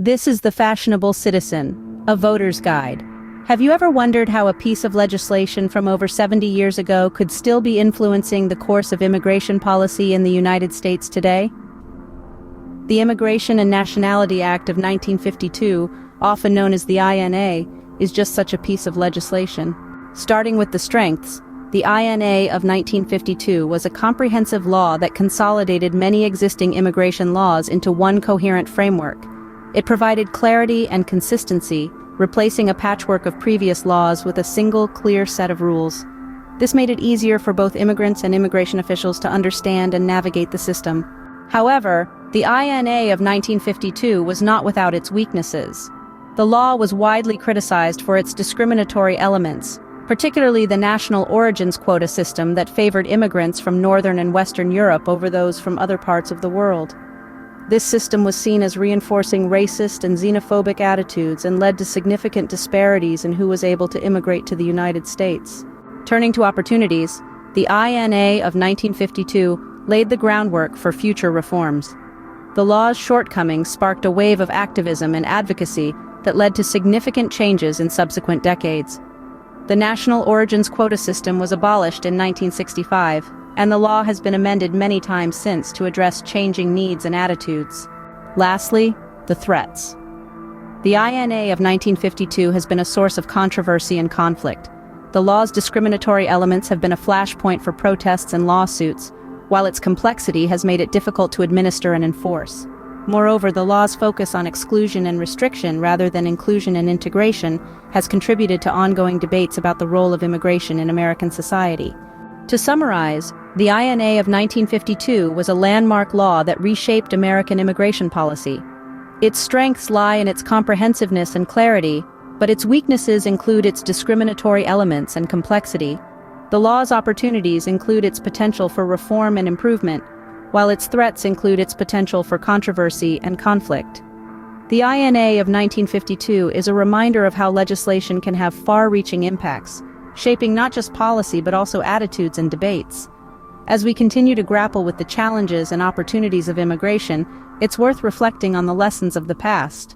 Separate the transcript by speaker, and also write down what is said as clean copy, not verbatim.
Speaker 1: This is the Fashionable Citizen, a voter's guide. Have you ever wondered how a piece of legislation from over 70 years ago could still be influencing the course of immigration policy in the United States today? The Immigration and Nationality Act of 1952, often known as the INA, is just such a piece of legislation. Starting with the strengths, the INA of 1952 was a comprehensive law that consolidated many existing immigration laws into one coherent framework. It provided clarity and consistency, replacing a patchwork of previous laws with a single, clear set of rules. This made it easier for both immigrants and immigration officials to understand and navigate the system. However, the INA of 1952 was not without its weaknesses. The law was widely criticized for its discriminatory elements, particularly the national origins quota system that favored immigrants from Northern and Western Europe over those from other parts of the world. This system was seen as reinforcing racist and xenophobic attitudes and led to significant disparities in who was able to immigrate to the United States. Turning to opportunities, the INA of 1952 laid the groundwork for future reforms. The law's shortcomings sparked a wave of activism and advocacy that led to significant changes in subsequent decades. The national origins quota system was abolished in 1965, and the law has been amended many times since to address changing needs and attitudes. Lastly, the threats. The INA of 1952 has been a source of controversy and conflict. The law's discriminatory elements have been a flashpoint for protests and lawsuits, while its complexity has made it difficult to administer and enforce. Moreover, the law's focus on exclusion and restriction rather than inclusion and integration has contributed to ongoing debates about the role of immigration in American society. To summarize, the INA of 1952 was a landmark law that reshaped American immigration policy. Its strengths lie in its comprehensiveness and clarity, but its weaknesses include its discriminatory elements and complexity. The law's opportunities include its potential for reform and improvement, while its threats include its potential for controversy and conflict. The INA of 1952 is a reminder of how legislation can have far-reaching impacts, shaping not just policy but also attitudes and debates. As we continue to grapple with the challenges and opportunities of immigration, it's worth reflecting on the lessons of the past.